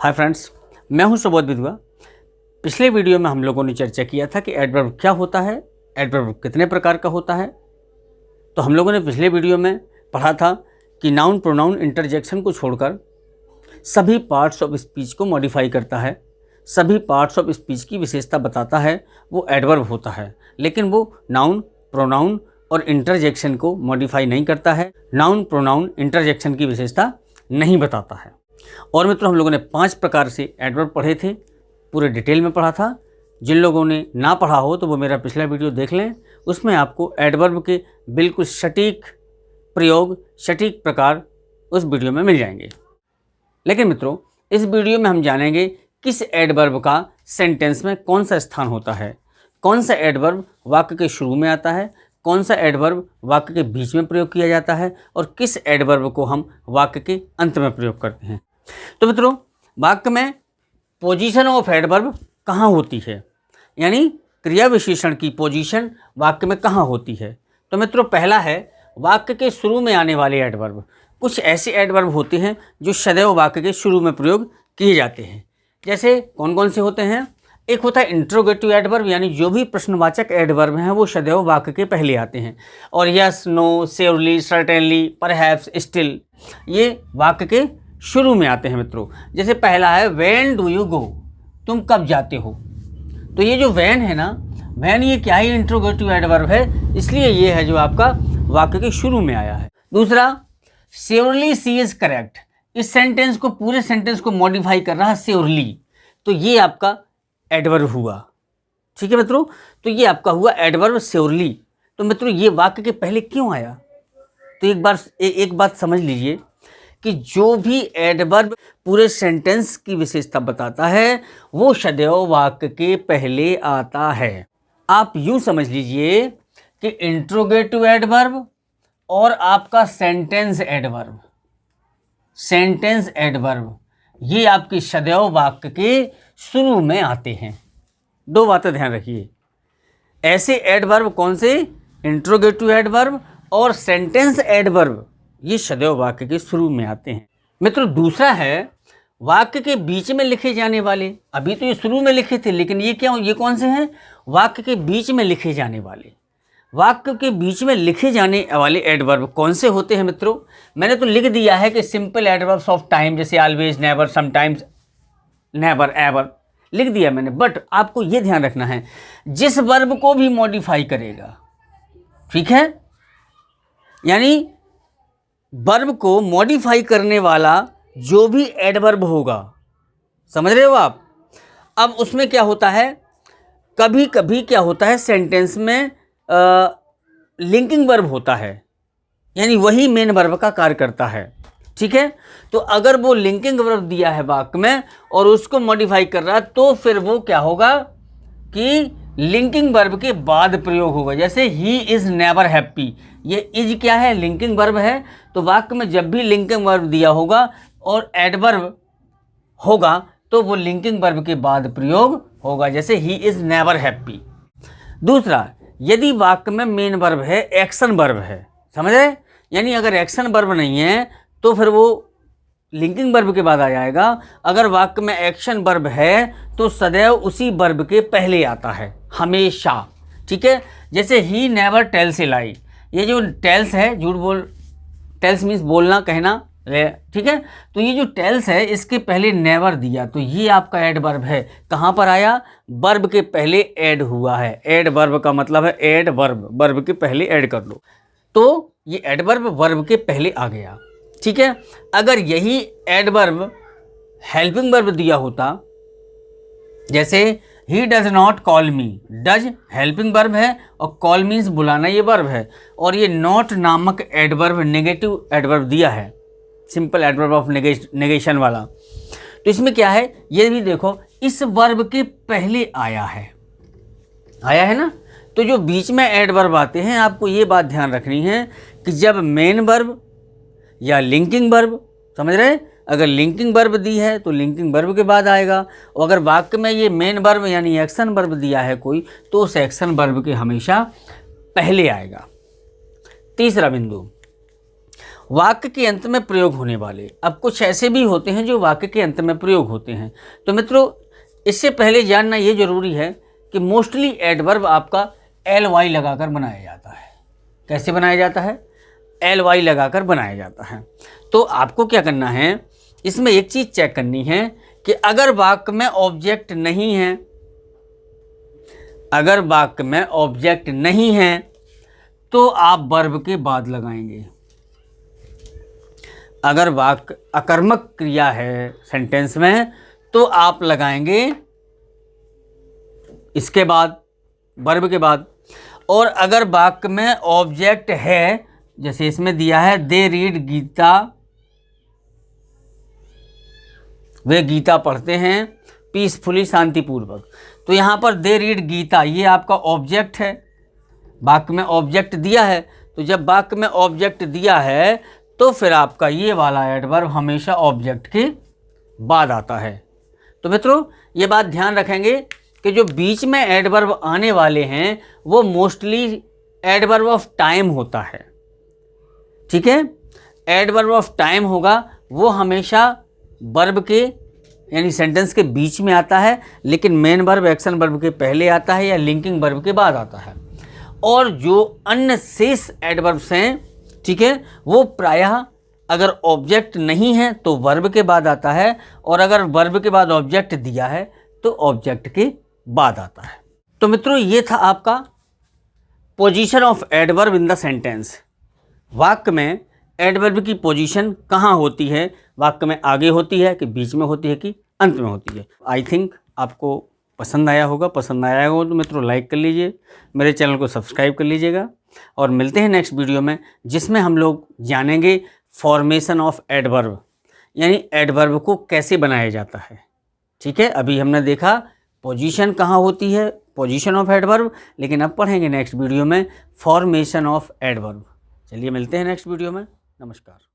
Hi friends, मैं हूं सुबोध विधवा। पिछले वीडियो में हम लोगों ने चर्चा किया था कि एडवर्ब क्या होता है, एडवर्ब कितने प्रकार का होता है। तो हम लोगों ने पिछले वीडियो में पढ़ा था कि नाउन प्रोनाउन इंटरजेक्शन को छोड़कर सभी पार्ट्स ऑफ स्पीच को मॉडिफाई करता है, सभी पार्ट्स ऑफ स्पीच की विशेषता बताता है, वो एडवर्ब होता है। लेकिन वो नाउन प्रोनाउन और इंटरजेक्शन को मॉडिफाई नहीं करता है, नाउन प्रोनाउन इंटरजेक्शन की विशेषता नहीं बताता है। और मित्रों, हम लोगों ने 5 प्रकार से एडवर्ब पढ़े थे, पूरे डिटेल में पढ़ा था। जिन लोगों ने ना पढ़ा हो तो वो मेरा पिछला वीडियो देख लें, उसमें आपको एडवर्ब के बिल्कुल सटीक प्रयोग, सटीक प्रकार उस वीडियो में मिल जाएंगे। लेकिन मित्रों, इस वीडियो में हम जानेंगे किस एडवर्ब का सेंटेंस में कौन सा स्थान होता है, कौन सा एडवर्ब वाक्य के शुरू में आता है, कौन सा एडवर्ब वाक्य के बीच में प्रयोग किया जाता है और किस एडवर्ब को हम वाक्य के अंत में प्रयोग करते हैं। तो मित्रों, वाक्य में पोजीशन ऑफ एडवर्ब कहाँ होती है, यानी क्रिया विशेषण की पोजीशन वाक्य में कहाँ होती है। तो मित्रों, पहला है वाक्य के शुरू में आने वाले एडवर्ब। कुछ ऐसे एडवर्ब होते हैं जो सदैव वाक्य के शुरू में प्रयोग किए जाते हैं। जैसे कौन कौन से होते हैं? एक होता है इंट्रोगेटिव एडवर्ब, यानी जो भी प्रश्नवाचक एडवर्ब हैं वो सदैव वाक्य के पहले आते हैं। और yes, no, surely, certainly, perhaps, still, ये वाक्य के शुरू में आते हैं मित्रों। जैसे पहला है व्हेन डू यू गो, तुम कब जाते हो। तो ये जो व्हेन है ना, व्हेन ये क्या ही इंट्रोगेटिव एडवर्ब है, इसलिए ये है जो आपका वाक्य के शुरू में आया है। दूसरा, श्योरली शी इज करेक्ट, इस सेंटेंस को, पूरे सेंटेंस को मॉडिफाई कर रहा है श्योरली, तो ये आपका एडवर्ब हुआ। ठीक है मित्रों, तो ये आपका हुआ एडवर्ब श्योरली। तो मित्रों, ये वाक्य के पहले क्यों आया? तो एक बात समझ लीजिए कि जो भी एडवर्ब पूरे सेंटेंस की विशेषता बताता है वो सदैव वाक्य के पहले आता है। आप यूं समझ लीजिए कि इंट्रोगेटिव एडवर्ब और आपका सेंटेंस एडवर्ब ये आपकी सदैव वाक्य के शुरू में आते हैं। दो बातें ध्यान रखिए, ऐसे एडवर्ब कौन से? इंट्रोगेटिव एडवर्ब और सेंटेंस एडवर्ब, ये सदैव वाक्य के शुरू में आते हैं। मित्रों, दूसरा है वाक्य के बीच में लिखे जाने वाले। अभी तो ये शुरू में लिखे थे, लेकिन ये कौन से हैं? वाक्य के बीच में लिखे जाने वाले। वाक्य के बीच में लिखे जाने वाले एडवर्ब कौन से होते हैं मित्रों? मैंने तो लिख दिया है कि सिंपल एडवर्ब्स ऑफ टाइम, जैसे always, never, sometimes, never, ever, लिख दिया मैंने। बट आपको ये ध्यान रखना है, जिस वर्ब को भी मॉडिफाई करेगा, ठीक है, यानी वर्ब को मॉडिफाई करने वाला जो भी एडवर्ब होगा, समझ रहे हो आप? अब उसमें क्या होता है, कभी कभी क्या होता है, सेंटेंस में लिंकिंग वर्ब होता है, यानी वही मेन वर्ब का कार्य करता है। ठीक है, तो अगर वो लिंकिंग वर्ब दिया है वाक्य में और उसको मॉडिफाई कर रहा है, तो फिर वो क्या होगा कि लिंकिंग वर्ब के बाद प्रयोग होगा। जैसे ही इज़ नेवर हैप्पी, ये इज क्या है? लिंकिंग वर्ब है। तो वाक्य में जब भी लिंकिंग वर्ब दिया होगा और एडवर्ब होगा तो वो लिंकिंग वर्ब के बाद प्रयोग होगा, जैसे ही इज़ नेवर हैप्पी। दूसरा, यदि वाक्य में मेन वर्ब है, एक्शन वर्ब है, समझ रहे? यानी अगर एक्शन वर्ब नहीं है तो फिर वो लिंकिंग वर्ब के बाद आ जाएगा। अगर वाक्य में एक्शन वर्ब है तो सदैव उसी वर्ब के पहले आता है, हमेशा। ठीक है, जैसे ही नेवर टेल्स ए लाई, ये जो टेल्स है, टेल्स मीन्स बोलना, कहना, ठीक है, तो ये जो टेल्स है इसके पहले नेवर दिया, तो ये आपका एडवर्ब है। कहाँ पर आया? वर्ब के पहले ऐड हुआ है। एडवर्ब का मतलब है ऐड वर्ब, वर्ब के पहले ऐड कर लो, तो ये एडवर्ब वर्ब के पहले आ गया। ठीक है, अगर यही एडवर्ब हेल्पिंग वर्ब दिया होता, जैसे he does not call me, does helping verb है और कॉल मीन्स बुलाना, ये वर्ब है, और ये नॉट नामक एडवर्ब नेगेटिव एडवर्ब दिया है, सिंपल एडवर्ब ऑफ नेगेशन वाला। तो इसमें क्या है, ये भी देखो, इस वर्ब के पहले आया है ना। तो जो बीच में एडवर्ब आते हैं, आपको ये बात ध्यान रखनी है कि जब मेन वर्ब या लिंकिंग वर्ब, समझ रहे, अगर लिंकिंग वर्ब दी है तो लिंकिंग वर्ब के बाद आएगा, और अगर वाक्य में ये मेन वर्ब यानी एक्शन वर्ब दिया है कोई, तो उस एक्शन वर्ब के हमेशा पहले आएगा। तीसरा बिंदु, वाक्य के अंत में प्रयोग होने वाले। अब कुछ ऐसे भी होते हैं जो वाक्य के अंत में प्रयोग होते हैं। तो मित्रों, इससे पहले जानना ये जरूरी है कि मोस्टली एडवर्ब आपका एल वाई लगाकर बनाया जाता है। कैसे बनाया जाता है? एल वाई लगाकर बनाया जाता है। तो आपको क्या करना है, इसमें एक चीज़ चेक करनी है कि अगर वाक्य में ऑब्जेक्ट नहीं है, अगर वाक्य में ऑब्जेक्ट नहीं है तो आप वर्ब के बाद लगाएंगे। अगर वाक्य अकर्मक क्रिया है सेंटेंस में तो आप लगाएंगे इसके बाद, वर्ब के बाद। और अगर वाक्य में ऑब्जेक्ट है, जैसे इसमें दिया है दे रीड गीता, वे गीता पढ़ते हैं पीसफुली, शांतिपूर्वक। तो यहाँ पर दे रीड गीता, ये आपका ऑब्जेक्ट है, वाक्य में ऑब्जेक्ट दिया है। तो जब वाक्य में ऑब्जेक्ट दिया है तो फिर आपका ये वाला एडवर्ब हमेशा ऑब्जेक्ट के बाद आता है। तो मित्रों, ये बात ध्यान रखेंगे कि जो बीच में एडवर्ब आने वाले हैं वो मोस्टली एडवर्ब ऑफ टाइम होता है। ठीक है, एडवर्ब ऑफ टाइम होगा, वो हमेशा वर्ब के यानी सेंटेंस के बीच में आता है, लेकिन मेन वर्ब एक्शन वर्ब के पहले आता है या लिंकिंग वर्ब के बाद आता है। और जो अन्य शेष एडवर्ब्स हैं, ठीक है, वो प्रायः अगर ऑब्जेक्ट नहीं है तो वर्ब के बाद आता है, और अगर वर्ब के बाद ऑब्जेक्ट दिया है तो ऑब्जेक्ट के बाद आता है। तो मित्रों, ये था आपका position of adverb in the sentence. वाक्य में एडवर्ब की पोजीशन कहाँ होती है, वाक्य में आगे होती है कि बीच में होती है कि अंत में होती है। आई थिंक आपको पसंद आया होगा। पसंद आया हो तो मित्रों लाइक कर लीजिए, मेरे चैनल को सब्सक्राइब कर लीजिएगा, और मिलते हैं नेक्स्ट वीडियो में, जिसमें हम लोग जानेंगे फॉर्मेशन ऑफ एडवर्ब, यानी एडवर्ब को कैसे बनाया जाता है। ठीक है, अभी हमने देखा पोजीशन कहाँ होती है, पोजीशन ऑफ एडवर्ब, लेकिन अब पढ़ेंगे नेक्स्ट वीडियो में फॉर्मेशन ऑफ एडवर्ब। चलिए मिलते हैं नेक्स्ट वीडियो में। नमस्कार।